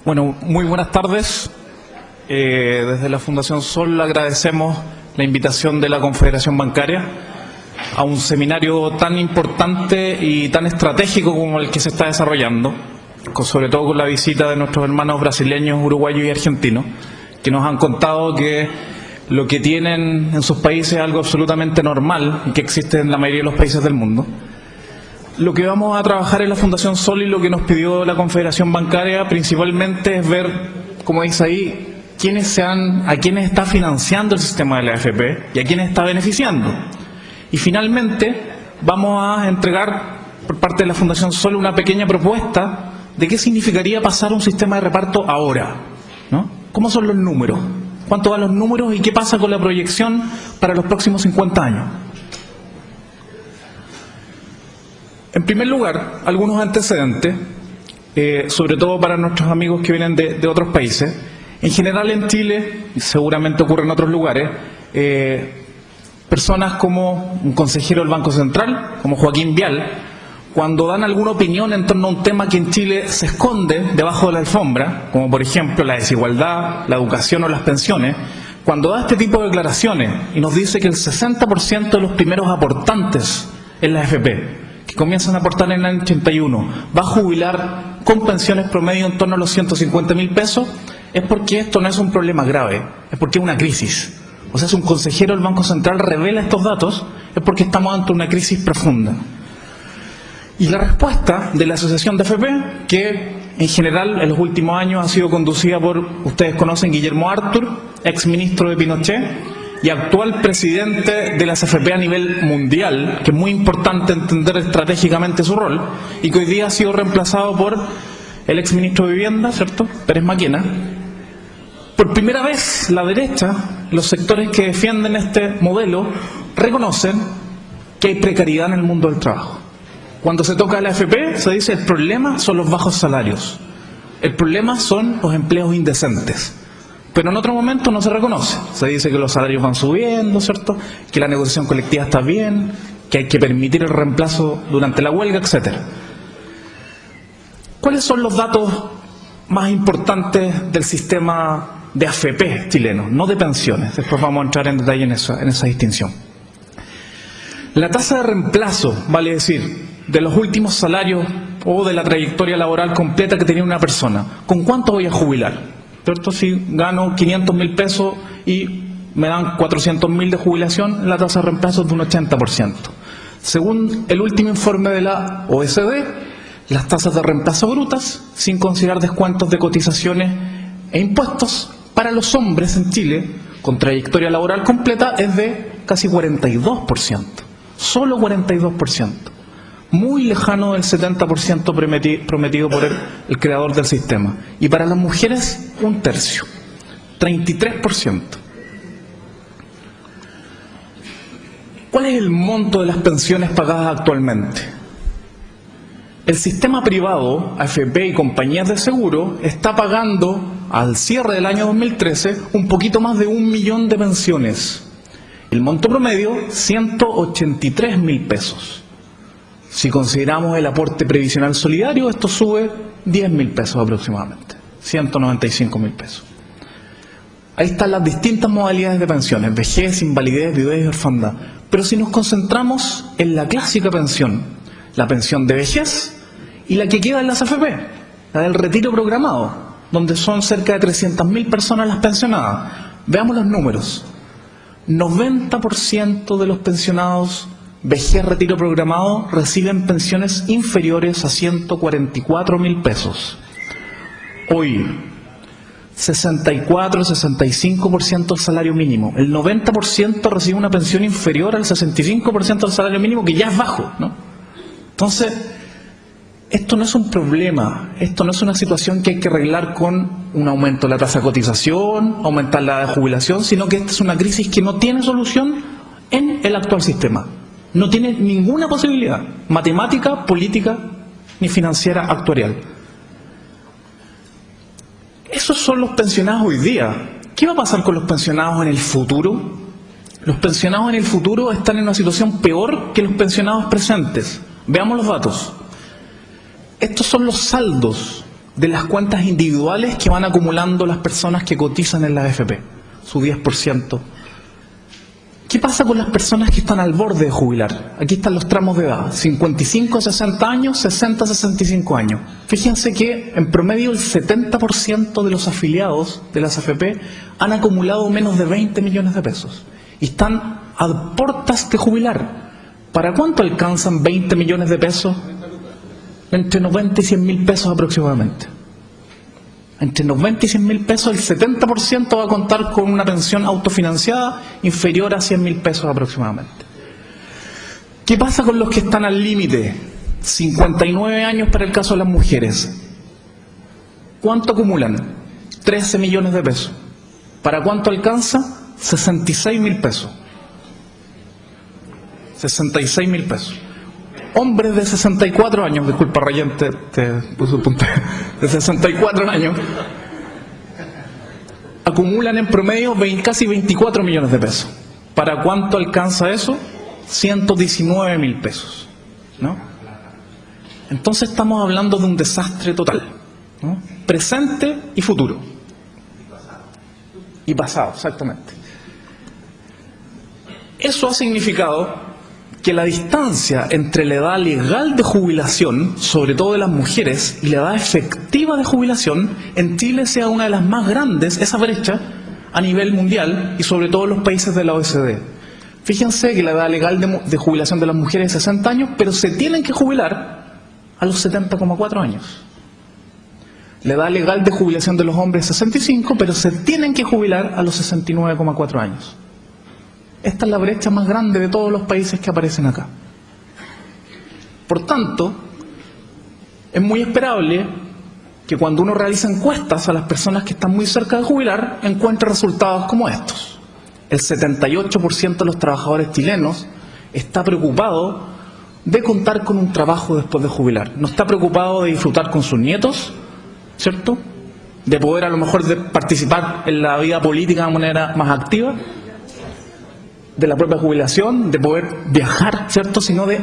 Bueno, muy buenas tardes. Desde la Fundación Sol agradecemos la invitación de la Confederación Bancaria a un seminario tan importante y tan estratégico como el que se está desarrollando, sobre todo con la visita de nuestros hermanos brasileños, uruguayos y argentinos, que nos han contado que lo que tienen en sus países es algo absolutamente normal y que existe en la mayoría de los países del mundo. Lo que vamos a trabajar en la Fundación Sol y lo que nos pidió la Confederación Bancaria principalmente es ver, como dice ahí, a quiénes está financiando el sistema de la AFP y a quiénes está beneficiando. Y finalmente vamos a entregar por parte de la Fundación Sol una pequeña propuesta de qué significaría pasar a un sistema de reparto ahora, ¿no? ¿Cómo son los números? ¿Cuánto van los números y qué pasa con la proyección para los próximos 50 años? En primer lugar, algunos antecedentes, sobre todo para nuestros amigos que vienen de otros países. En general en Chile, y seguramente ocurre en otros lugares, personas como un consejero del Banco Central, como Joaquín Vial, cuando dan alguna opinión en torno a un tema que en Chile se esconde debajo de la alfombra, como por ejemplo la desigualdad, la educación o las pensiones, cuando da este tipo de declaraciones y nos dice que el 60% de los primeros aportantes en la AFP, que comienzan a aportar en el año 81, va a jubilar con pensiones promedio en torno a los 150.000 pesos, es porque esto no es un problema grave, es porque es una crisis. O sea, si un consejero del Banco Central revela estos datos, es porque estamos ante una crisis profunda. Y la respuesta de la Asociación de AFP, que en general en los últimos años ha sido conducida por, ustedes conocen, Guillermo Artur, ex ministro de Pinochet, y actual presidente de las AFP a nivel mundial, que es muy importante entender estratégicamente su rol, y que hoy día ha sido reemplazado por el ex ministro de Vivienda, ¿cierto?, Pérez Maquena. Por primera vez la derecha, los sectores que defienden este modelo, reconocen que hay precariedad en el mundo del trabajo. Cuando se toca la AFP se dice el problema son los bajos salarios, el problema son los empleos indecentes. Pero en otro momento no se reconoce. Se dice que los salarios van subiendo, ¿cierto?, que la negociación colectiva está bien, que hay que permitir el reemplazo durante la huelga, etcétera. ¿Cuáles son los datos más importantes del sistema de AFP chileno, no de pensiones? Después vamos a entrar en detalle en esa distinción. La tasa de reemplazo, vale decir, de los últimos salarios o de la trayectoria laboral completa que tenía una persona. ¿Con cuánto voy a jubilar? ¿Cierto? Si gano 500.000 pesos y me dan 400.000 de jubilación, la tasa de reemplazo es de un 80%. Según el último informe de la OECD, las tasas de reemplazo brutas, sin considerar descuentos de cotizaciones e impuestos, para los hombres en Chile, con trayectoria laboral completa, es de casi 42%. Solo 42%. Muy lejano del 70% prometido por el creador del sistema. Y para las mujeres, un tercio, 33%. ¿Cuál es el monto de las pensiones pagadas actualmente? El sistema privado, AFP y compañías de seguro, está pagando al cierre del año 2013 un poquito más de 1 millón de pensiones. El monto promedio, 183.000 pesos. Si consideramos el aporte previsional solidario, esto sube 10.000 pesos aproximadamente, 195.000 pesos. Ahí están las distintas modalidades de pensiones, vejez, invalidez, viudez y orfandad. Pero si nos concentramos en la clásica pensión, la pensión de vejez y la que queda en las AFP, la del retiro programado, donde son cerca de 300.000 personas las pensionadas. Veamos los números. 90% de los pensionados vejez retiro programado reciben pensiones inferiores a 144.000 pesos. Hoy, 64-65% del salario mínimo. El 90% recibe una pensión inferior al 65% del salario mínimo, que ya es bajo, ¿no? Entonces, esto no es un problema, esto no es una situación que hay que arreglar con un aumento de la tasa de cotización, aumentar la edad de jubilación, sino que esta es una crisis que no tiene solución en el actual sistema. No tiene ninguna posibilidad matemática, política ni financiera actuarial. Esos son los pensionados hoy día. ¿Qué va a pasar con los pensionados en el futuro? Los pensionados en el futuro están en una situación peor que los pensionados presentes. Veamos los datos. Estos son los saldos de las cuentas individuales que van acumulando las personas que cotizan en la AFP, su 10%. ¿Qué pasa con las personas que están al borde de jubilar? Aquí están los tramos de edad, 55 a 60 años, 60 a 65 años. Fíjense que en promedio el 70% de los afiliados de las AFP han acumulado menos de 20 millones de pesos y están a puertas de jubilar. ¿Para cuánto alcanzan 20 millones de pesos? Entre 90 y 100 mil pesos aproximadamente. Entre 90 y 100 mil pesos, el 70% va a contar con una pensión autofinanciada inferior a 100 mil pesos aproximadamente. ¿Qué pasa con los que están al límite? 59 años para el caso de las mujeres. ¿Cuánto acumulan? 13 millones de pesos. ¿Para cuánto alcanza? 66 mil pesos. 66 mil pesos. Hombres de 64 años, disculpa Rayén, te puse un punto, de 64 años, acumulan en promedio casi 24 millones de pesos. ¿Para cuánto alcanza eso? 119 mil pesos, ¿no? Entonces estamos hablando de un desastre total, ¿no? Presente y futuro. Y pasado, exactamente. Eso ha significado que la distancia entre la edad legal de jubilación, sobre todo de las mujeres, y la edad efectiva de jubilación en Chile sea una de las más grandes, esa brecha, a nivel mundial y sobre todo en los países de la OECD. Fíjense que la edad legal de jubilación de las mujeres es 60 años, pero se tienen que jubilar a los 70,4 años. La edad legal de jubilación de los hombres es 65, pero se tienen que jubilar a los 69,4 años. Esta es la brecha más grande de todos los países que aparecen acá. Por tanto, es muy esperable que cuando uno realiza encuestas a las personas que están muy cerca de jubilar, encuentre resultados como estos. El 78% de los trabajadores chilenos está preocupado de contar con un trabajo después de jubilar. No está preocupado de disfrutar con sus nietos, ¿cierto? De poder a lo mejor participar en la vida política de manera más activa, de la propia jubilación, de poder viajar, ¿cierto? Sino de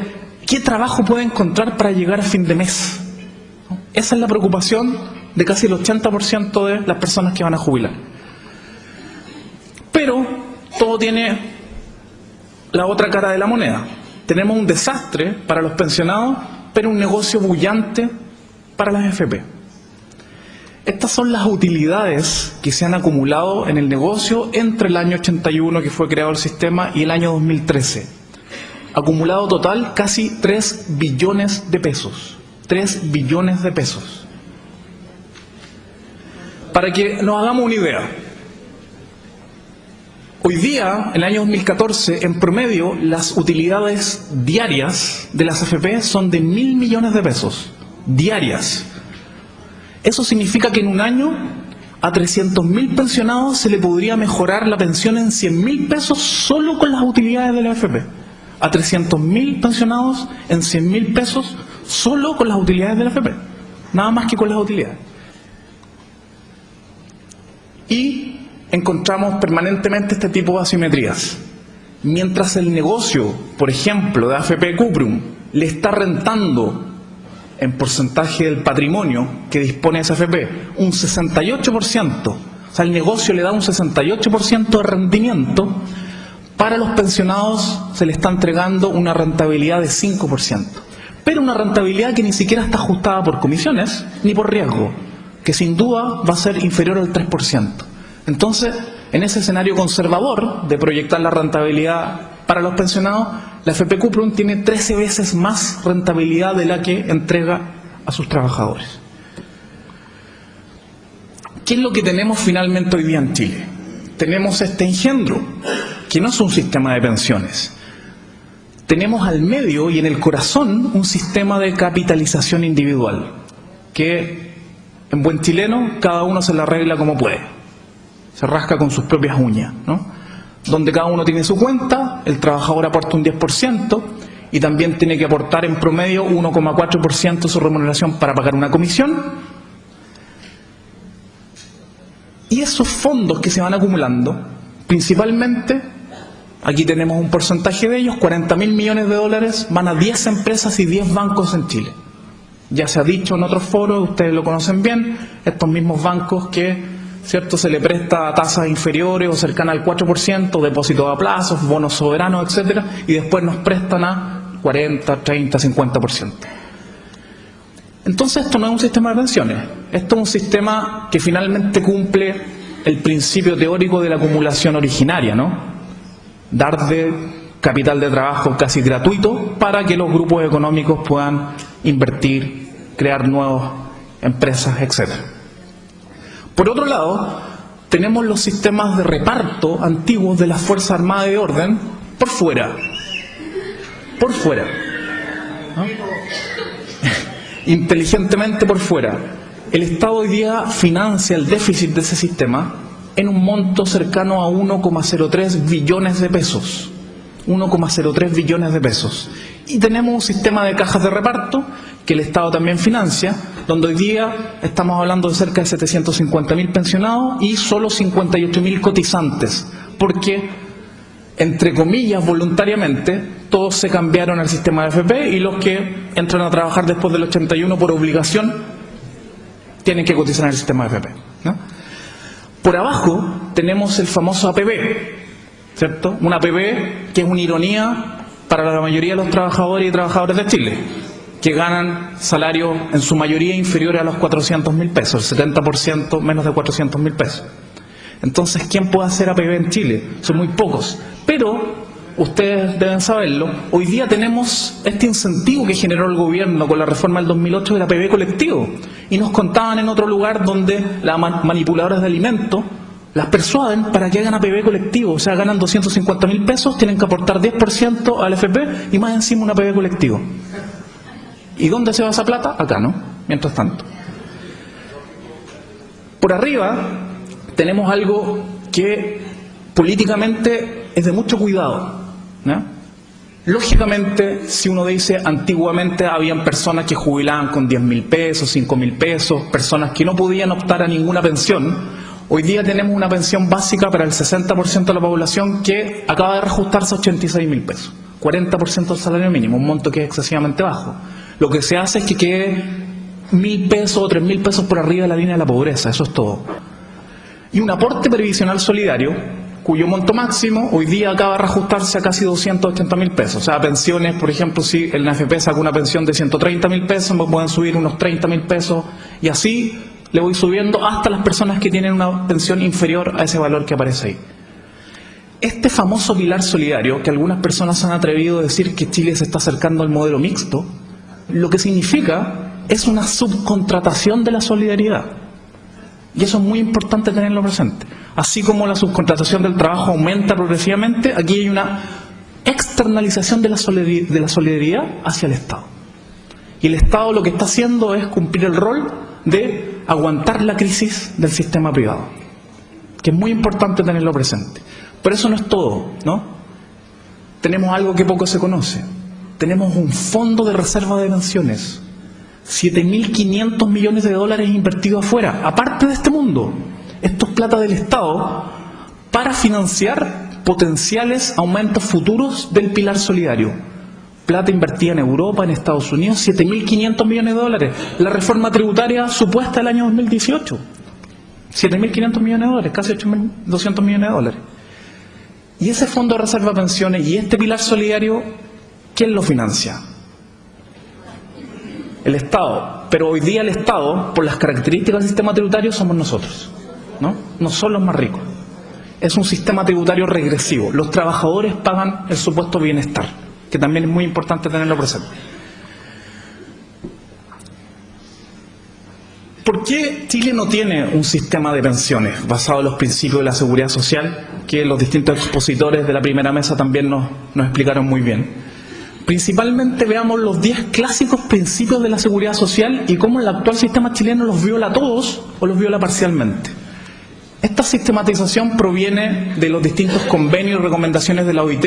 qué trabajo puede encontrar para llegar a fin de mes. Esa es la preocupación de casi el 80% de las personas que van a jubilar. Pero todo tiene la otra cara de la moneda. Tenemos un desastre para los pensionados, pero un negocio bullante para las AFP. Estas son las utilidades que se han acumulado en el negocio entre el año 81, que fue creado el sistema, y el año 2013. Acumulado total casi 3 billones de pesos. 3 billones de pesos. Para que nos hagamos una idea, hoy día, en el año 2014, en promedio, las utilidades diarias de las AFP son de 1.000 millones de pesos. Diarias. Eso significa que en un año a 300.000 pensionados se le podría mejorar la pensión en 100.000 pesos solo con las utilidades de la AFP. A 300.000 pensionados en 100.000 pesos solo con las utilidades de la AFP. Nada más que con las utilidades. Y encontramos permanentemente este tipo de asimetrías. Mientras el negocio, por ejemplo, de AFP Cuprum, le está rentando en porcentaje del patrimonio que dispone esa AFP, un 68%, o sea, el negocio le da un 68% de rendimiento, para los pensionados se le está entregando una rentabilidad de 5%, pero una rentabilidad que ni siquiera está ajustada por comisiones ni por riesgo, que sin duda va a ser inferior al 3%. Entonces, en ese escenario conservador de proyectar la rentabilidad para los pensionados, la AFP Cuprum tiene 13 veces más rentabilidad de la que entrega a sus trabajadores. ¿Qué es lo que tenemos finalmente hoy día en Chile? Tenemos este engendro, que no es un sistema de pensiones. Tenemos al medio y en el corazón un sistema de capitalización individual, que en buen chileno cada uno se la arregla como puede. Se rasca con sus propias uñas, ¿no? Donde cada uno tiene su cuenta, el trabajador aporta un 10% y también tiene que aportar en promedio 1,4% de su remuneración para pagar una comisión. Y esos fondos que se van acumulando, principalmente, aquí tenemos un porcentaje de ellos, 40.000 millones de dólares, van a 10 empresas y 10 bancos en Chile. Ya se ha dicho en otros foros, ustedes lo conocen bien, estos mismos bancos que, ¿cierto?, se le presta a tasas inferiores o cercanas al 4%, depósitos a plazos, bonos soberanos, etcétera, y después nos prestan a 40, 30, 50%. Entonces esto no es un sistema de pensiones, esto es un sistema que finalmente cumple el principio teórico de la acumulación originaria, ¿no? Dar de capital de trabajo casi gratuito para que los grupos económicos puedan invertir, crear nuevas empresas, etc. Por otro lado, tenemos los sistemas de reparto antiguos de las Fuerzas Armadas y de Orden por fuera. Por fuera, ¿no? Inteligentemente por fuera. El Estado hoy día financia el déficit de ese sistema en un monto cercano a 1,03 billones de pesos. 1,03 billones de pesos. Y tenemos un sistema de cajas de reparto que el Estado también financia, donde hoy día estamos hablando de cerca de 750.000 pensionados y solo 58.000 cotizantes, porque, entre comillas, voluntariamente, todos se cambiaron al sistema de AFP y los que entran a trabajar después del 81 por obligación tienen que cotizar en el sistema de AFP, ¿no? Por abajo tenemos el famoso APB, ¿cierto? Una APB que es una ironía para la mayoría de los trabajadores y trabajadoras de Chile, que ganan salarios en su mayoría inferiores a los 400.000 pesos, el 70% menos de 400.000 pesos. Entonces, ¿quién puede hacer APB en Chile? Son muy pocos. Pero, ustedes deben saberlo, hoy día tenemos este incentivo que generó el gobierno con la reforma del 2008 del APB colectivo. Y nos contaban en otro lugar donde las manipuladoras de alimentos las persuaden para que hagan APB colectivo, o sea, ganan 250.000 pesos, tienen que aportar 10% al FP y más encima un APB colectivo. ¿Y dónde se va esa plata? Acá, ¿no? Mientras tanto. Por arriba tenemos algo que políticamente es de mucho cuidado, ¿no? Lógicamente, si uno dice, antiguamente habían personas que jubilaban con 10.000 pesos, 5.000 pesos, personas que no podían optar a ninguna pensión. Hoy día tenemos una pensión básica para el 60% de la población que acaba de reajustarse a 86.000 pesos, 40% del salario mínimo, un monto que es excesivamente bajo. Lo que se hace es que quede 1.000 pesos o 3.000 pesos por arriba de la línea de la pobreza, eso es todo. Y un aporte previsional solidario, cuyo monto máximo hoy día acaba de reajustarse a casi 280.000 pesos. O sea, pensiones, por ejemplo, si el AFP saca una pensión de 130.000 pesos, me pueden subir unos 30.000 pesos y así le voy subiendo hasta las personas que tienen una pensión inferior a ese valor que aparece ahí. Este famoso pilar solidario, que algunas personas han atrevido a decir que Chile se está acercando al modelo mixto, lo que significa es una subcontratación de la solidaridad. Y eso es muy importante tenerlo presente. Así como la subcontratación del trabajo aumenta progresivamente, aquí hay una externalización de la solidaridad hacia el Estado. Y el Estado lo que está haciendo es cumplir el rol de aguantar la crisis del sistema privado, que es muy importante tenerlo presente. Pero eso no es todo, ¿no? Tenemos algo que poco se conoce. Tenemos un fondo de reserva de pensiones, 7.500 millones de dólares invertidos afuera, aparte de este mundo. Esto es plata del Estado para financiar potenciales aumentos futuros del pilar solidario. Plata invertida en Europa, en Estados Unidos, 7.500 millones de dólares. La reforma tributaria supuesta del año 2018, 7.500 millones de dólares, casi 8.200 millones de dólares. Y ese fondo de reserva de pensiones y este pilar solidario, ¿quién lo financia? El Estado. Pero hoy día el Estado, por las características del sistema tributario, somos nosotros, ¿no? No son los más ricos. Es un sistema tributario regresivo. Los trabajadores pagan el supuesto bienestar, que también es muy importante tenerlo presente. ¿Por qué Chile no tiene un sistema de pensiones basado en los principios de la seguridad social que los distintos expositores de la primera mesa también nos explicaron muy bien? Principalmente veamos los 10 clásicos principios de la seguridad social y cómo el actual sistema chileno los viola todos o los viola parcialmente. Esta sistematización proviene de los distintos convenios y recomendaciones de la OIT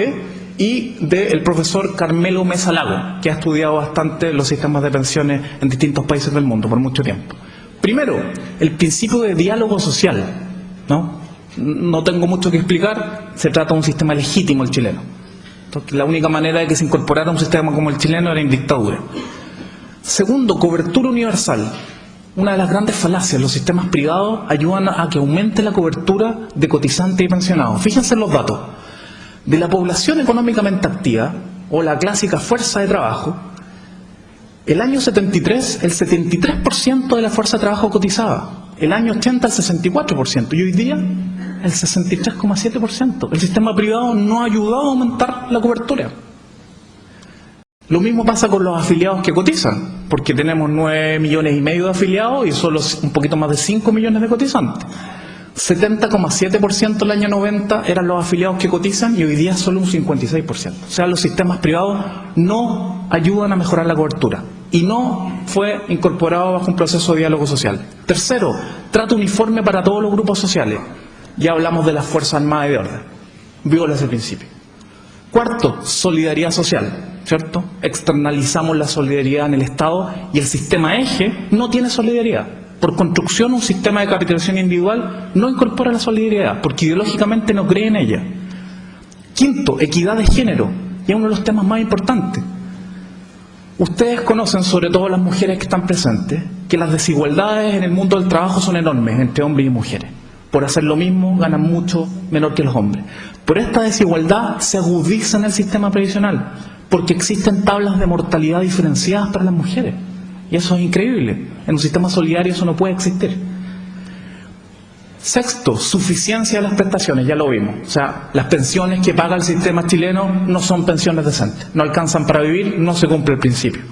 y del profesor Carmelo Mesa Lago, que ha estudiado bastante los sistemas de pensiones en distintos países del mundo por mucho tiempo. Primero, el principio de diálogo social, ¿no? No tengo mucho que explicar, se trata de un sistema legítimo el chileno. Entonces, la única manera de que se incorporara un sistema como el chileno era en dictadura. Segundo, cobertura universal. Una de las grandes falacias, los sistemas privados ayudan a que aumente la cobertura de cotizantes y pensionados. Fíjense en los datos. De la población económicamente activa, o la clásica fuerza de trabajo, el año 73, el 73% de la fuerza de trabajo cotizaba. El año 80, el 64%. Y hoy día, el 63,7%. El sistema privado no ha ayudado a aumentar la cobertura. Lo mismo pasa con los afiliados que cotizan, porque tenemos 9,5 millones de afiliados y solo un poquito más de 5 millones de cotizantes. 70,7% el año 90 eran los afiliados que cotizan y hoy día solo un 56%. O sea, los sistemas privados no ayudan a mejorar la cobertura y no fue incorporado bajo un proceso de diálogo social. Tercero, trato uniforme para todos los grupos sociales. Ya hablamos de las Fuerzas Armadas y de Orden. Viola ese principio. Cuarto, solidaridad social, ¿cierto? Externalizamos la solidaridad en el Estado y el sistema eje no tiene solidaridad. Por construcción, un sistema de capitalización individual no incorpora la solidaridad, porque ideológicamente no cree en ella. Quinto, equidad de género, y es uno de los temas más importantes. Ustedes conocen, sobre todo las mujeres que están presentes, que las desigualdades en el mundo del trabajo son enormes entre hombres y mujeres. Por hacer lo mismo ganan mucho menor que los hombres. Pero esta desigualdad se agudiza en el sistema previsional, porque existen tablas de mortalidad diferenciadas para las mujeres. Y eso es increíble. En un sistema solidario eso no puede existir. Sexto, suficiencia de las prestaciones, ya lo vimos. O sea, las pensiones que paga el sistema chileno no son pensiones decentes. No alcanzan para vivir, no se cumple el principio.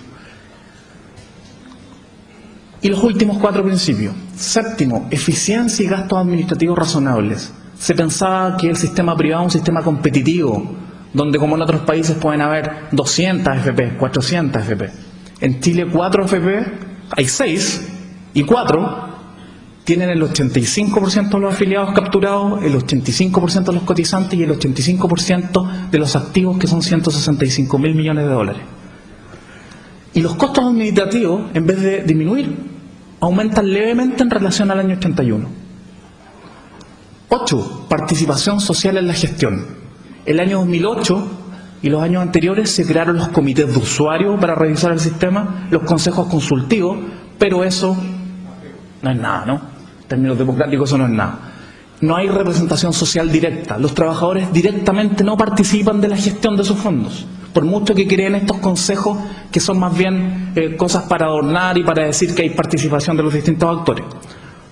Y los últimos 4 principios. Séptimo, eficiencia y gastos administrativos razonables. Se pensaba que el sistema privado es un sistema competitivo, donde como en otros países pueden haber 200 AFP, 400 AFP. En Chile 4 AFP, hay 6, y 4 tienen el 85% de los afiliados capturados, el 85% de los cotizantes y el 85% de los activos, que son 165.000 millones de dólares. Y los costos administrativos, en vez de disminuir, aumentan levemente en relación al año 81. 8. Participación social en la gestión. El año 2008 y los años anteriores se crearon los comités de usuarios para revisar el sistema, los consejos consultivos, pero eso no es nada, ¿no? En términos democráticos eso no es nada. No hay representación social directa. Los trabajadores directamente no participan de la gestión de sus fondos. Por mucho que creen estos consejos que son más bien cosas para adornar y para decir que hay participación de los distintos actores.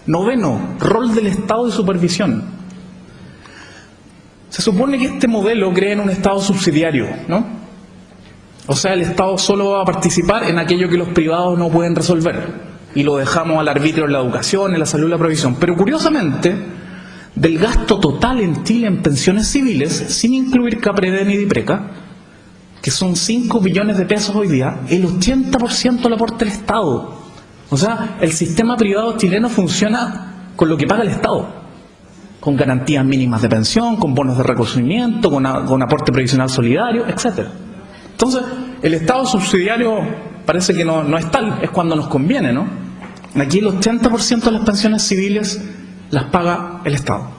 Noveno, rol del Estado de supervisión. Se supone que este modelo crea en un Estado subsidiario, ¿no? O sea, el Estado solo va a participar en aquello que los privados no pueden resolver. Y lo dejamos al arbitrio en la educación, en la salud y la provisión. Pero curiosamente, del gasto total en Chile en pensiones civiles, sin incluir CAPREDE ni DIPRECA, que son 5 billones de pesos hoy día, el 80% lo aporta el Estado. O sea, el sistema privado chileno funciona con lo que paga el Estado, con garantías mínimas de pensión, con bonos de reconocimiento, con aporte previsional solidario, etc. Entonces, el Estado subsidiario parece que no es tal, es cuando nos conviene, ¿no? Aquí el 80% de las pensiones civiles las paga el Estado.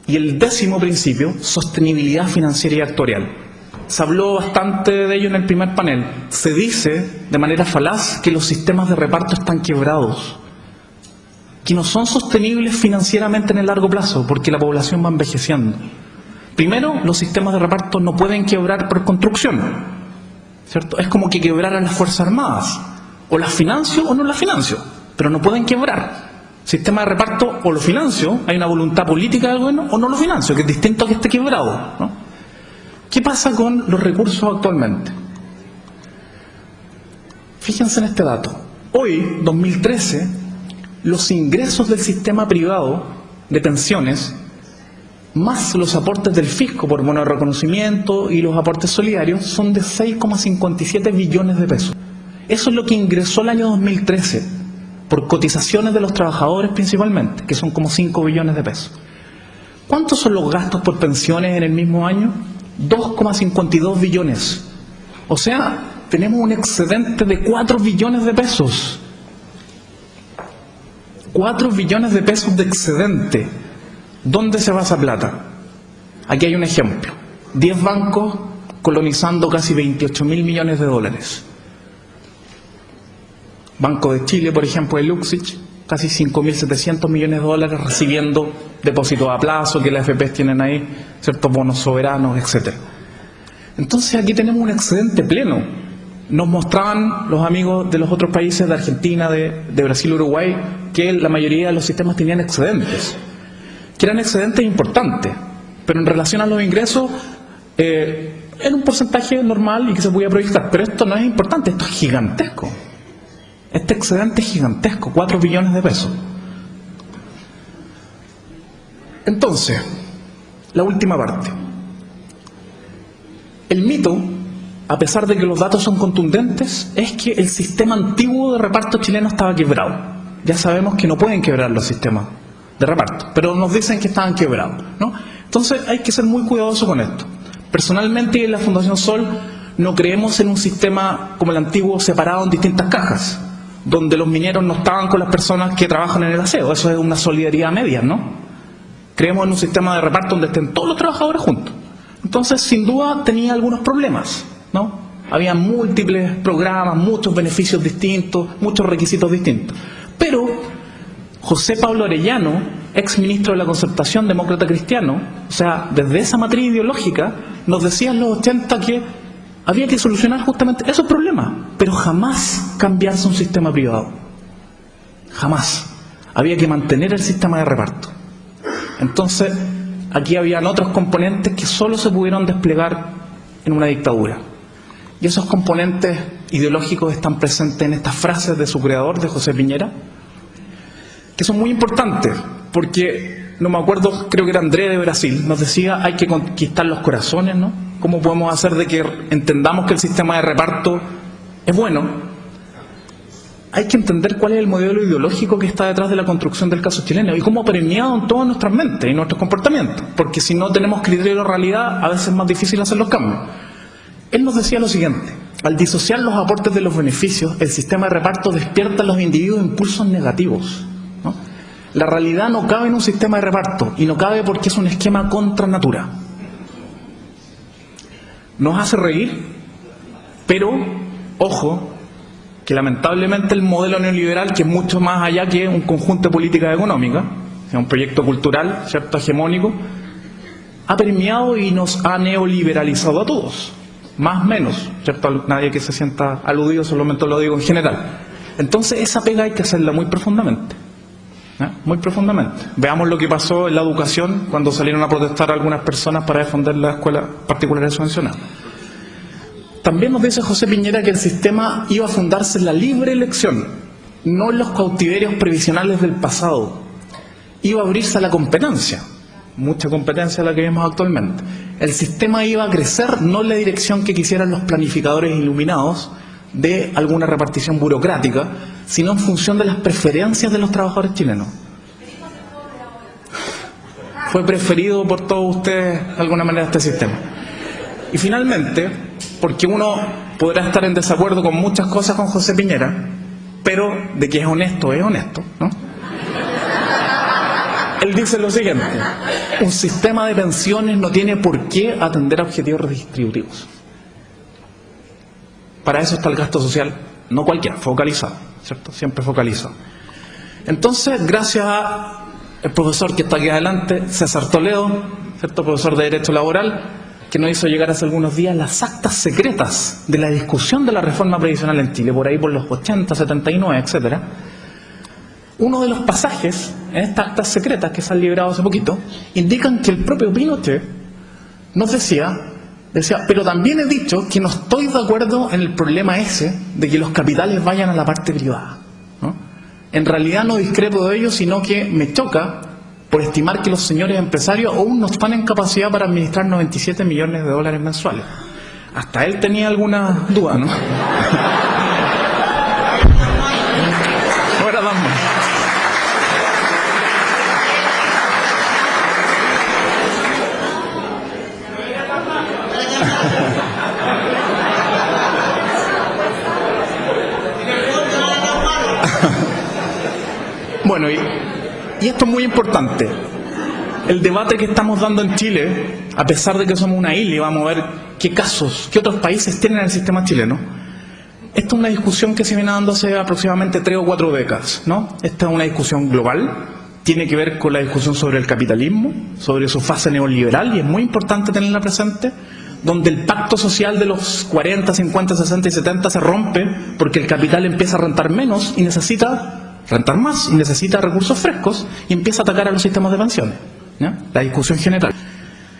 Y el 10º principio, sostenibilidad financiera y actuarial. Se habló bastante de ello en el primer panel. Se dice, de manera falaz, que los sistemas de reparto están quebrados, que no son sostenibles financieramente en el largo plazo, porque la población va envejeciendo. Primero, los sistemas de reparto no pueden quebrar por construcción, ¿cierto? Es como que quebraran las Fuerzas Armadas. O las financio o no las financio, pero no pueden quebrar. Sistema de reparto, o lo financio, hay una voluntad política del gobierno, o no lo financio, que es distinto a que esté quebrado, ¿no? ¿Qué pasa con los recursos actualmente? Fíjense en este dato. Hoy, 2013, los ingresos del sistema privado de pensiones, más los aportes del fisco por bono de reconocimiento y los aportes solidarios, son de 6,57 billones de pesos. Eso es lo que ingresó el año 2013, por cotizaciones de los trabajadores principalmente, que son como 5 billones de pesos. ¿Cuántos son los gastos por pensiones en el mismo año? 2,52 billones. O sea, tenemos un excedente de 4 billones de pesos. 4 billones de pesos de excedente. ¿Dónde se va esa plata? Aquí hay un ejemplo. 10 bancos colonizando casi 28.000 millones de dólares. Banco de Chile, por ejemplo, de Luxich, casi 5.700 millones de dólares recibiendo depósitos a plazo que las AFPs tienen ahí, ciertos bonos soberanos, etc. Entonces aquí tenemos un excedente pleno. Nos mostraban los amigos de los otros países, de Argentina, de Brasil, Uruguay, que la mayoría de los sistemas tenían excedentes, que eran excedentes importantes, pero en relación a los ingresos era un porcentaje normal y que se podía proyectar. Pero esto no es importante, esto es gigantesco. Este excedente es gigantesco, 4 billones de pesos. Entonces, la última parte. El mito, a pesar de que los datos son contundentes, es que el sistema antiguo de reparto chileno estaba quebrado. Ya sabemos que no pueden quebrar los sistemas de reparto, pero nos dicen que estaban quebrados, ¿no? Entonces hay que ser muy cuidadoso con esto. Personalmente, en la Fundación Sol no creemos en un sistema como el antiguo separado en distintas cajas, donde los mineros no estaban con las personas que trabajan en el aseo. Eso es una solidaridad media, ¿no? Creemos en un sistema de reparto donde estén todos los trabajadores juntos. Entonces, sin duda, tenía algunos problemas, ¿no? Había múltiples programas, muchos beneficios distintos, muchos requisitos distintos. Pero José Pablo Arellano, ex ministro de la Concertación demócrata cristiano, o sea, desde esa matriz ideológica, nos decía en los 80 que había que solucionar justamente esos problemas, pero jamás cambiarse un sistema privado. Jamás. Había que mantener el sistema de reparto. Entonces, aquí habían otros componentes que solo se pudieron desplegar en una dictadura. Y esos componentes ideológicos están presentes en estas frases de su creador, de José Piñera, que son muy importantes, porque, no me acuerdo, creo que era André de Brasil, nos decía, hay que conquistar los corazones, ¿no? ¿Cómo podemos hacer de que entendamos que el sistema de reparto es bueno? Hay que entender cuál es el modelo ideológico que está detrás de la construcción del caso chileno y cómo ha permeado en todas nuestras mentes y nuestros comportamientos, porque si no tenemos criterio de realidad, a veces es más difícil hacer los cambios. Él nos decía lo siguiente: al disociar los aportes de los beneficios, el sistema de reparto despierta en los individuos impulsos negativos, ¿no? La realidad no cabe en un sistema de reparto, y no cabe porque es un esquema contra natura. Nos hace reír, pero, ojo, que lamentablemente el modelo neoliberal, que es mucho más allá que un conjunto de políticas económicas, es un proyecto cultural, ¿cierto?, hegemónico, ha permeado y nos ha neoliberalizado a todos, más o menos, ¿cierto? Nadie que se sienta aludido, solamente lo digo en general. Entonces esa pega hay que hacerla muy profundamente, ¿eh? Muy profundamente. Veamos lo que pasó en la educación cuando salieron a protestar algunas personas para defender la escuela particular subvencionada. También nos dice José Piñera que el sistema iba a fundarse en la libre elección, no en los cautiverios previsionales del pasado. Iba a abrirse a la competencia, mucha competencia la que vemos actualmente. El sistema iba a crecer no en la dirección que quisieran los planificadores iluminados de alguna repartición burocrática, sino en función de las preferencias de los trabajadores chilenos. Fue preferido por todos ustedes de alguna manera este sistema. Y finalmente, porque uno podrá estar en desacuerdo con muchas cosas con José Piñera, pero de que es honesto, ¿no? Él dice lo siguiente: un sistema de pensiones no tiene por qué atender a objetivos redistributivos. Para eso está el gasto social, no cualquiera, focalizado, ¿cierto? Siempre focalizado. Entonces, gracias al profesor que está aquí adelante, César Toledo, ¿cierto?, profesor de Derecho Laboral, que nos hizo llegar hace algunos días las actas secretas de la discusión de la reforma previsional en Chile, por ahí por los 80, 79, etcétera. Uno de los pasajes en estas actas secretas que se han liberado hace poquito indican que el propio Pinochet nos decía, pero también he dicho que no estoy de acuerdo en el problema ese de que los capitales vayan a la parte privada, ¿no? En realidad no discrepo de ello, sino que me choca por estimar que los señores empresarios aún no están en capacidad para administrar 97 millones de dólares mensuales. Hasta él tenía alguna duda, ¿no? Ahora vamos. Bueno, y esto es muy importante. El debate que estamos dando en Chile a pesar de que somos una isla y vamos a ver qué casos, qué otros países tienen el sistema chileno, esta es una discusión que se viene dando hace aproximadamente 3 o 4 décadas, ¿no? Esta es una discusión global, tiene que ver con la discusión sobre el capitalismo, sobre su fase neoliberal, y es muy importante tenerla presente, donde el pacto social de los 40, 50, 60 y 70 se rompe porque el capital empieza a rentar menos y necesita rentar más, y necesita recursos frescos, y empieza a atacar a los sistemas de pensiones, ¿ya? La discusión general.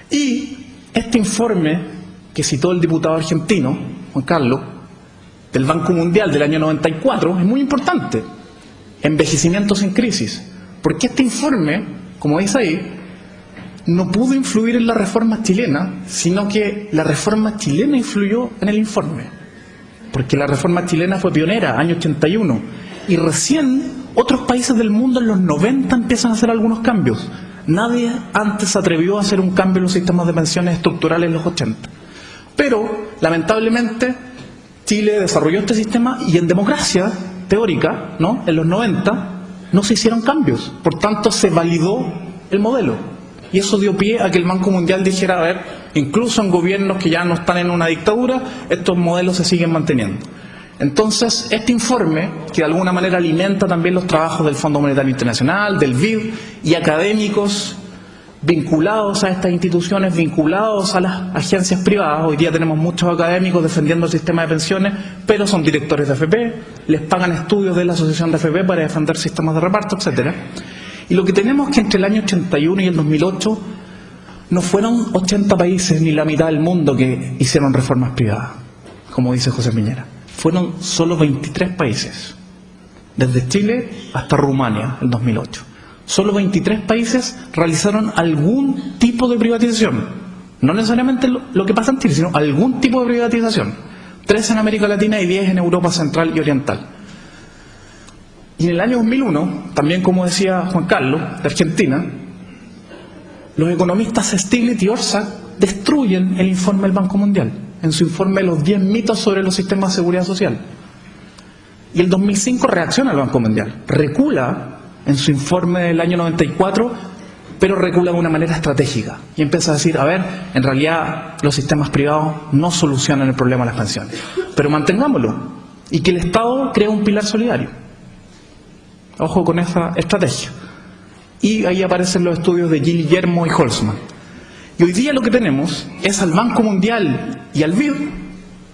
Y este informe que citó el diputado argentino, Juan Carlos, del Banco Mundial del año 94, es muy importante. Envejecimiento sin crisis. Porque este informe, como dice ahí, no pudo influir en la reforma chilena, sino que la reforma chilena influyó en el informe. Porque la reforma chilena fue pionera, año 81, y recién otros países del mundo en los 90 empiezan a hacer algunos cambios. Nadie antes se atrevió a hacer un cambio en los sistemas de pensiones estructurales en los 80. Pero, lamentablemente, Chile desarrolló este sistema y en democracia teórica, ¿no?, en los 90, no se hicieron cambios. Por tanto, se validó el modelo. Y eso dio pie a que el Banco Mundial dijera, a ver, incluso en gobiernos que ya no están en una dictadura, estos modelos se siguen manteniendo. Entonces, este informe, que de alguna manera alimenta también los trabajos del Fondo Monetario Internacional, del BID, y académicos vinculados a estas instituciones, vinculados a las agencias privadas. Hoy día tenemos muchos académicos defendiendo el sistema de pensiones, pero son directores de AFP, les pagan estudios de la Asociación de AFP para defender sistemas de reparto, etcétera. Y lo que tenemos es que entre el año 81 y el 2008 no fueron 80 países ni la mitad del mundo que hicieron reformas privadas, como dice José Piñera. Fueron solo 23 países, desde Chile hasta Rumania, en 2008. Solo 23 países realizaron algún tipo de privatización. No necesariamente lo que pasa en Chile, sino algún tipo de privatización. 3 en América Latina y 10 en Europa Central y Oriental. Y en el año 2001, también como decía Juan Carlos, de Argentina, los economistas Stiglitz y Orszag destruyen el informe del Banco Mundial, en su informe Los 10 mitos sobre los sistemas de seguridad social. Y el 2005 reacciona al Banco Mundial, recula en su informe del año 94, pero recula de una manera estratégica y empieza a decir, a ver, en realidad los sistemas privados no solucionan el problema de las pensiones, pero mantengámoslo, y que el Estado crea un pilar solidario. Ojo con esa estrategia. Y ahí aparecen los estudios de Gil Guillermo y Holzman. Y hoy día lo que tenemos es al Banco Mundial y al BID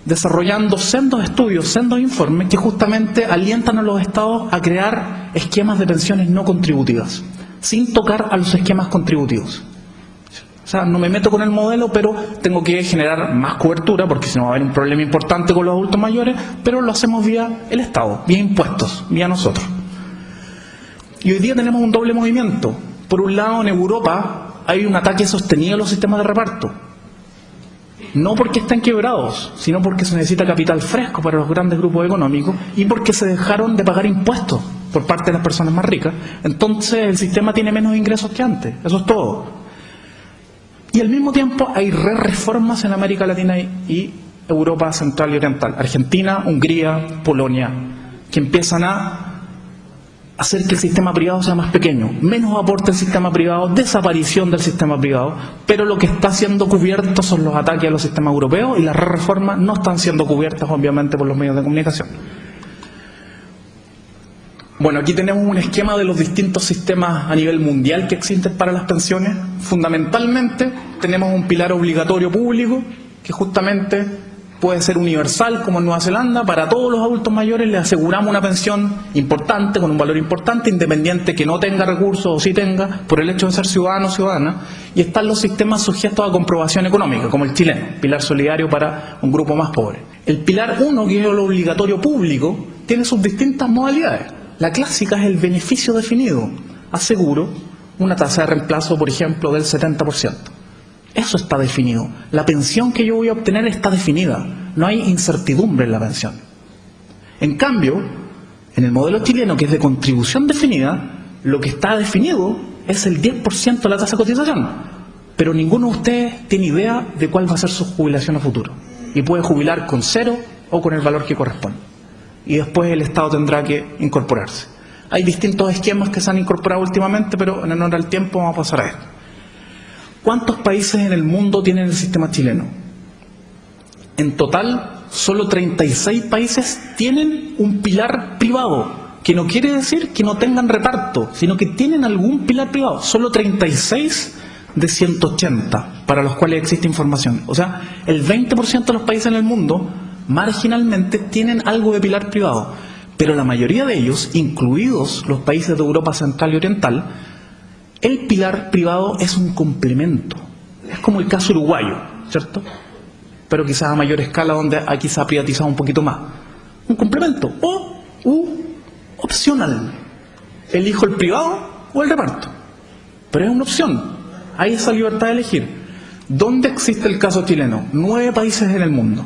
desarrollando sendos estudios, sendos informes que justamente alientan a los estados a crear esquemas de pensiones no contributivas, sin tocar a los esquemas contributivos. O sea, no me meto con el modelo, pero tengo que generar más cobertura, porque si no va a haber un problema importante con los adultos mayores, pero lo hacemos vía el Estado, vía impuestos, vía nosotros. Y hoy día tenemos un doble movimiento. Por un lado, en Europa hay un ataque sostenido a los sistemas de reparto. No porque estén quebrados, sino porque se necesita capital fresco para los grandes grupos económicos y porque se dejaron de pagar impuestos por parte de las personas más ricas. Entonces el sistema tiene menos ingresos que antes, eso es todo. Y al mismo tiempo hay reformas en América Latina y Europa Central y Oriental, Argentina, Hungría, Polonia, que empiezan a hacer que el sistema privado sea más pequeño, menos aporte al sistema privado, desaparición del sistema privado, pero lo que está siendo cubierto son los ataques a los sistemas europeos y las reformas no están siendo cubiertas obviamente por los medios de comunicación. Bueno, aquí tenemos un esquema de los distintos sistemas a nivel mundial que existen para las pensiones. Fundamentalmente tenemos un pilar obligatorio público que justamente puede ser universal, como en Nueva Zelanda. Para todos los adultos mayores les aseguramos una pensión importante, con un valor importante, independiente que no tenga recursos o sí tenga, por el hecho de ser ciudadano o ciudadana. Y están los sistemas sujetos a comprobación económica, como el chileno, pilar solidario para un grupo más pobre. El pilar 1, que es el obligatorio público, tiene sus distintas modalidades. La clásica es el beneficio definido. Aseguro una tasa de reemplazo, por ejemplo, del 70%. Eso está definido. La pensión que yo voy a obtener está definida. No hay incertidumbre en la pensión. En cambio, en el modelo chileno, que es de contribución definida, lo que está definido es el 10% de la tasa de cotización. Pero ninguno de ustedes tiene idea de cuál va a ser su jubilación a futuro. Y puede jubilar con 0 o con el valor que corresponde. Y después el Estado tendrá que incorporarse. Hay distintos esquemas que se han incorporado últimamente, pero en honor al tiempo vamos a pasar a esto. ¿Cuántos países en el mundo tienen el sistema chileno? En total, solo 36 países tienen un pilar privado, que no quiere decir que no tengan reparto, sino que tienen algún pilar privado. Solo 36 de 180 para los cuales existe información. O sea, el 20% de los países en el mundo, marginalmente, tienen algo de pilar privado. Pero la mayoría de ellos, incluidos los países de Europa Central y Oriental, el pilar privado es un complemento. Es como el caso uruguayo, ¿cierto? Pero quizás a mayor escala, donde aquí se ha privatizado un poquito más. Un complemento o opcional. Elijo el privado o el reparto. Pero es una opción. Hay esa libertad de elegir. ¿Dónde existe el caso chileno? 9 países en el mundo.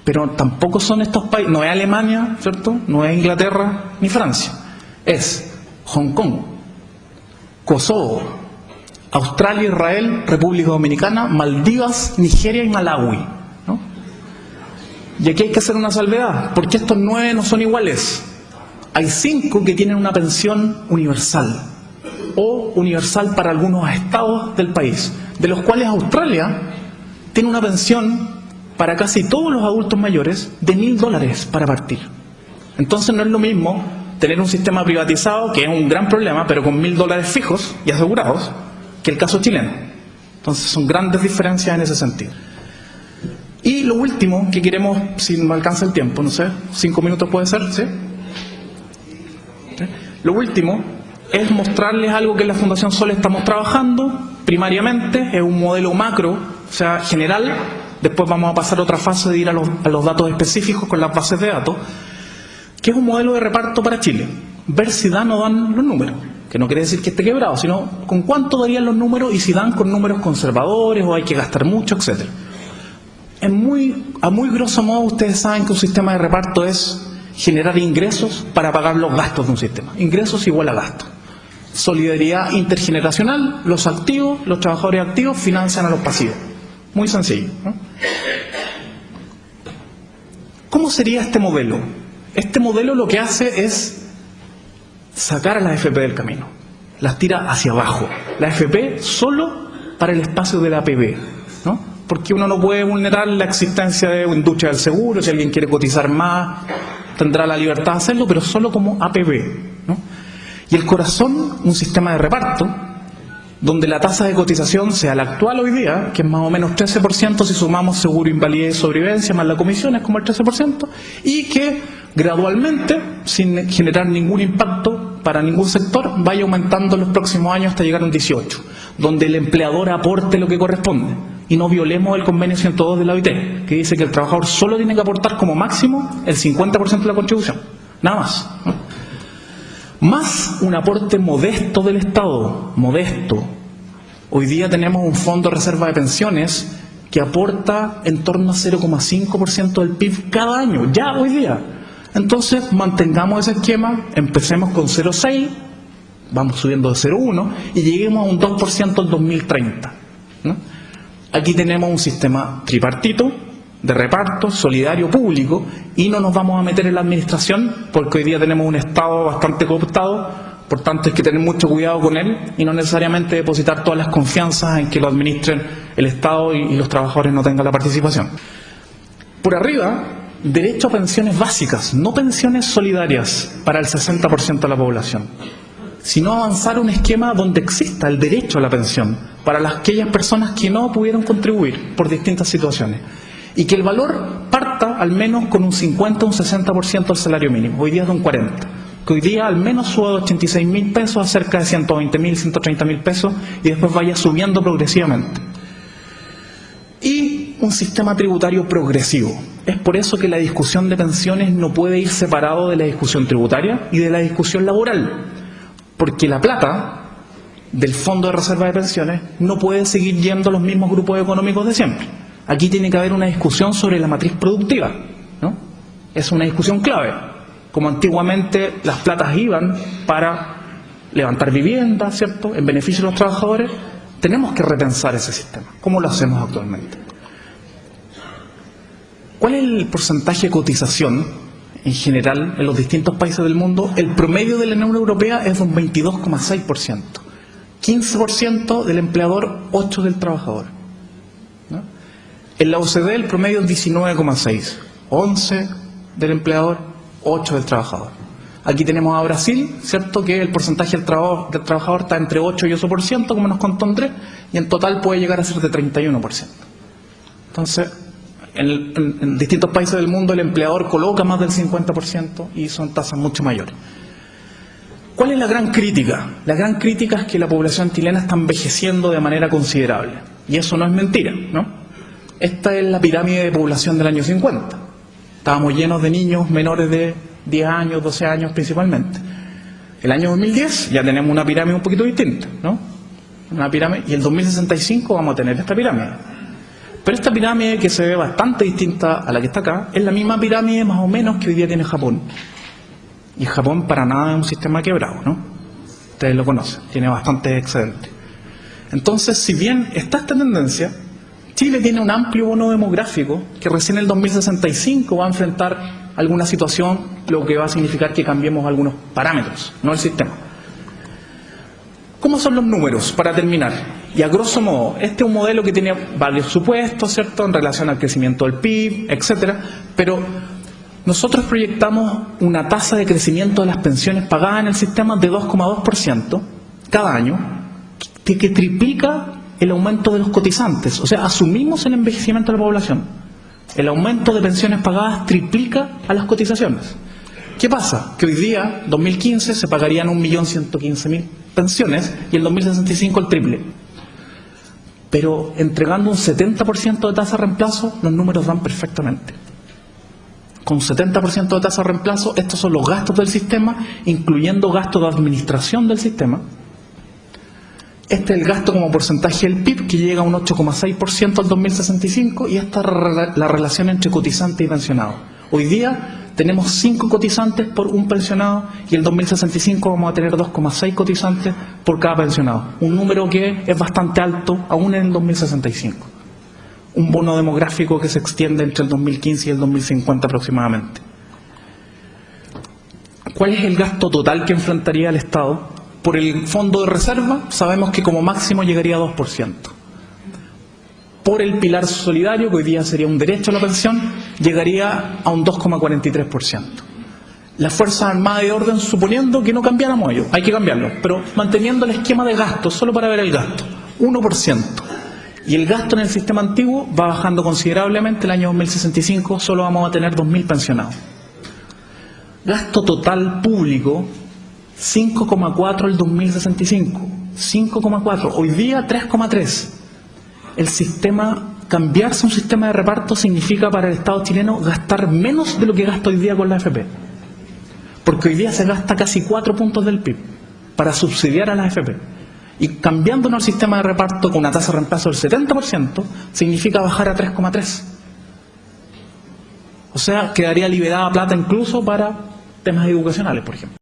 Pero tampoco son estos países. No es Alemania, ¿cierto? No es Inglaterra ni Francia. Es Hong Kong, Kosovo, Australia, Israel, República Dominicana, Maldivas, Nigeria y Malawi, ¿no? Y aquí hay que hacer una salvedad, porque estos 9 no son iguales. Hay 5 que tienen una pensión universal, o universal para algunos estados del país, de los cuales Australia tiene una pensión para casi todos los adultos mayores de $1.000 para partir. Entonces no es lo mismo tener un sistema privatizado, que es un gran problema, pero con $1.000 fijos y asegurados, que el caso chileno. Entonces son grandes diferencias en ese sentido. Y lo último que queremos, si me alcanza el tiempo, no sé, 5 minutos puede ser, ¿sí? Lo último es mostrarles algo que en la Fundación Sol estamos trabajando, primariamente, es un modelo macro, o sea, general. Después vamos a pasar a otra fase de ir a los datos específicos con las bases de datos, que es un modelo de reparto para Chile. Ver si dan o dan los números, que no quiere decir que esté quebrado, sino con cuánto darían los números y si dan con números conservadores o hay que gastar mucho, etc. A muy grosso modo, ustedes saben que un sistema de reparto es generar ingresos para pagar los gastos de un sistema. Ingresos igual a gastos. Solidaridad intergeneracional, los activos, los trabajadores activos financian a los pasivos. Muy sencillo, ¿no? ¿Cómo sería este modelo? Este modelo lo que hace es sacar a las AFP del camino. Las tira hacia abajo. La AFP solo para el espacio de la APB, ¿no? Porque uno no puede vulnerar la existencia de una industria del seguro. Si alguien quiere cotizar más, tendrá la libertad de hacerlo, pero solo como APB, ¿no? Y el corazón, un sistema de reparto, donde la tasa de cotización sea la actual hoy día, que es más o menos 13%, si sumamos seguro, invalidez y sobrevivencia, más la comisión, es como el 13%, y que gradualmente, sin generar ningún impacto para ningún sector, vaya aumentando en los próximos años hasta llegar a un 18%, donde el empleador aporte lo que corresponde, y no violemos el convenio 102 de la OIT, que dice que el trabajador solo tiene que aportar como máximo el 50% de la contribución, nada más, ¿no? Más un aporte modesto del Estado, modesto. Hoy día tenemos un fondo de reserva de pensiones que aporta en torno a 0,5% del PIB cada año, ya hoy día. Entonces mantengamos ese esquema, empecemos con 0,6, vamos subiendo de 0,1 y lleguemos a un 2% en 2030, ¿no? Aquí tenemos un sistema tripartito, de reparto, solidario, público, y no nos vamos a meter en la administración porque hoy día tenemos un Estado bastante cooptado, por tanto hay que tener mucho cuidado con él y no necesariamente depositar todas las confianzas en que lo administren el Estado y los trabajadores no tengan la participación. Por arriba, derecho a pensiones básicas, no pensiones solidarias para el 60% de la población, sino avanzar un esquema donde exista el derecho a la pensión para aquellas personas que no pudieron contribuir por distintas situaciones. Y que el valor parta al menos con un 50 o un 60% del salario mínimo. Hoy día es de un 40%. Que hoy día al menos suba de 86.000 pesos a cerca de 120.000, 130.000 pesos y después vaya subiendo progresivamente. Y un sistema tributario progresivo. Es por eso que la discusión de pensiones no puede ir separado de la discusión tributaria y de la discusión laboral. Porque la plata del Fondo de Reserva de Pensiones no puede seguir yendo a los mismos grupos económicos de siempre. Aquí tiene que haber una discusión sobre la matriz productiva, ¿no? Es una discusión clave. Como antiguamente las platas iban para levantar viviendas, ¿cierto?, en beneficio de los trabajadores, tenemos que repensar ese sistema. ¿Cómo lo hacemos actualmente? ¿Cuál es el porcentaje de cotización en general en los distintos países del mundo? El promedio de la Unión Europea es de un 22,6%. 15% del empleador, 8% del trabajador, ¿no? En la OCDE el promedio es 19,6%, 11% del empleador, 8% del trabajador. Aquí tenemos a Brasil, ¿cierto?, que el porcentaje del trabajador está entre 8 y 8%, como nos contó Andrés, y en total puede llegar a ser de 31%. Entonces, en distintos países del mundo el empleador coloca más del 50% y son tasas mucho mayores. ¿Cuál es la gran crítica? La gran crítica es que la población chilena está envejeciendo de manera considerable. Y eso no es mentira, ¿no? Esta es la pirámide de población del año 50. Estábamos llenos de niños menores de 10 años, 12 años principalmente. El año 2010 ya tenemos una pirámide un poquito distinta, ¿no? Una pirámide, y el 2065 vamos a tener esta pirámide. Pero esta pirámide, que se ve bastante distinta a la que está acá, es la misma pirámide más o menos que hoy día tiene Japón. Y Japón para nada es un sistema quebrado, ¿no? Ustedes lo conocen, tiene bastante excedente. Entonces, si bien está esta tendencia, Chile tiene un amplio bono demográfico que recién en el 2065 va a enfrentar alguna situación, lo que va a significar que cambiemos algunos parámetros, no el sistema. ¿Cómo son los números? Para terminar, y a grosso modo, este es un modelo que tiene varios supuestos, ¿cierto?, en relación al crecimiento del PIB, etcétera, pero nosotros proyectamos una tasa de crecimiento de las pensiones pagadas en el sistema de 2,2% cada año, que triplica el aumento de los cotizantes. O sea, asumimos el envejecimiento de la población. El aumento de pensiones pagadas triplica a las cotizaciones. ¿Qué pasa? Que hoy día, 2015, se pagarían 1.115.000 pensiones y en 2065 el triple. Pero entregando un 70% de tasa de reemplazo, los números dan perfectamente. Con 70% de tasa de reemplazo, estos son los gastos del sistema, incluyendo gastos de administración del sistema. Este es el gasto como porcentaje del PIB, que llega a un 8,6% al 2065, y esta es la relación entre cotizante y pensionado. Hoy día tenemos 5 cotizantes por un pensionado, y en el 2065 vamos a tener 2,6 cotizantes por cada pensionado. Un número que es bastante alto, aún en el 2065. Un bono demográfico que se extiende entre el 2015 y el 2050 aproximadamente. ¿Cuál es el gasto total que enfrentaría el Estado? Por el fondo de reserva sabemos que como máximo llegaría a 2%. Por el pilar solidario, que hoy día sería un derecho a la pensión, llegaría a un 2,43%. Las Fuerzas Armadas de Orden, suponiendo que no cambiáramos ello, hay que cambiarlo, pero manteniendo el esquema de gasto, solo para ver el gasto, 1%. Y el gasto en el sistema antiguo va bajando considerablemente. El año 2065 solo vamos a tener 2.000 pensionados. Gasto total público, 5,4 el 2065, 5,4, hoy día 3,3. El sistema, cambiarse un sistema de reparto significa para el Estado chileno gastar menos de lo que gasta hoy día con la AFP. Porque hoy día se gasta casi 4 puntos del PIB para subsidiar a la AFP. Y cambiándonos al sistema de reparto con una tasa de reemplazo del 70%, significa bajar a 3,3. O sea, quedaría liberada plata incluso para temas educacionales, por ejemplo.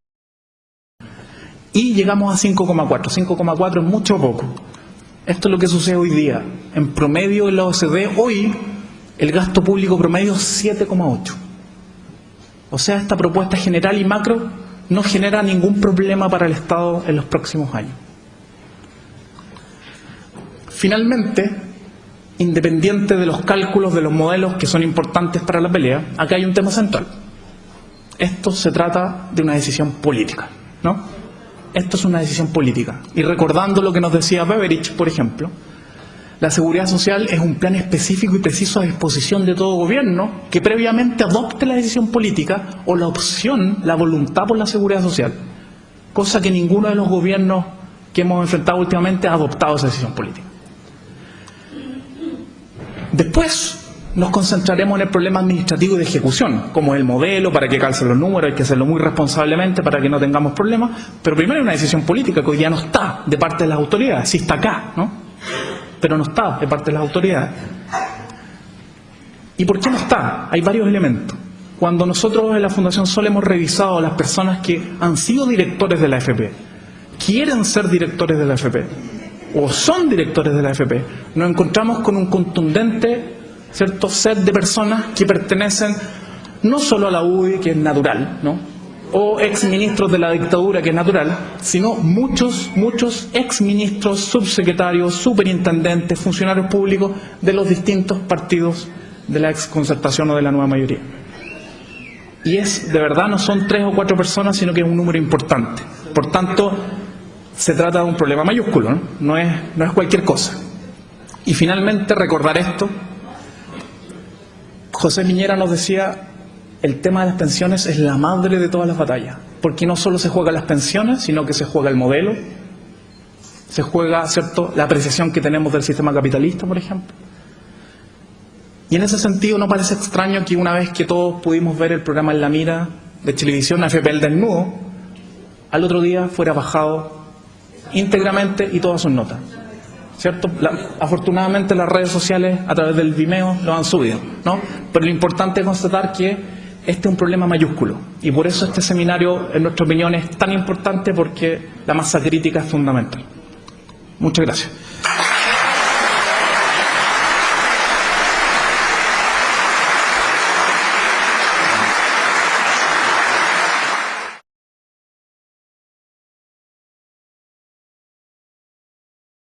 Y llegamos a 5,4. 5,4 es mucho o poco. Esto es lo que sucede hoy día. En promedio en la OCDE, hoy, el gasto público promedio es 7,8. O sea, esta propuesta general y macro no genera ningún problema para el Estado en los próximos años. Finalmente, independiente de los cálculos de los modelos que son importantes para la pelea, acá hay un tema central. Esto se trata de una decisión política, ¿no? Esto es una decisión política. Y recordando lo que nos decía Beveridge, por ejemplo, la seguridad social es un plan específico y preciso a disposición de todo gobierno que previamente adopte la decisión política o la opción, la voluntad por la seguridad social. Cosa que ninguno de los gobiernos que hemos enfrentado últimamente ha adoptado esa decisión política. Después nos concentraremos en el problema administrativo y de ejecución, como el modelo, para que calcen los números, hay que hacerlo muy responsablemente para que no tengamos problemas, pero primero hay una decisión política que hoy día no está de parte de las autoridades, sí está acá, ¿no? Pero no está de parte de las autoridades. ¿Y por qué no está? Hay varios elementos. Cuando nosotros en la Fundación Sol hemos revisado a las personas que han sido directores de la AFP, quieren ser directores de la AFP, o son directores de la AFP, nos encontramos con un contundente, ¿cierto?, set de personas que pertenecen no solo a la UDI, que es natural, ¿no?, o exministros de la dictadura, que es natural, sino muchos exministros, subsecretarios, superintendentes, funcionarios públicos de los distintos partidos de la exconcertación o de la nueva mayoría. Y de verdad, no son 3 o 4 personas, sino que es un número importante. Por tanto, se trata de un problema mayúsculo, ¿no? No es cualquier cosa. Y finalmente, recordar esto. José Piñera nos decía, el tema de las pensiones es la madre de todas las batallas, porque no solo se juegan las pensiones, sino que se juega el modelo, se juega, ¿cierto?, la apreciación que tenemos del sistema capitalista, por ejemplo. Y en ese sentido no parece extraño que una vez que todos pudimos ver el programa En la Mira de Chilevisión, AFP El Desnudo, al otro día fuera bajado íntegramente y todas sus notas, ¿cierto? Afortunadamente las redes sociales a través del Vimeo lo han subido, ¿no? Pero lo importante es constatar que este es un problema mayúsculo y por eso este seminario, en nuestra opinión, es tan importante, porque la masa crítica es fundamental. Muchas gracias.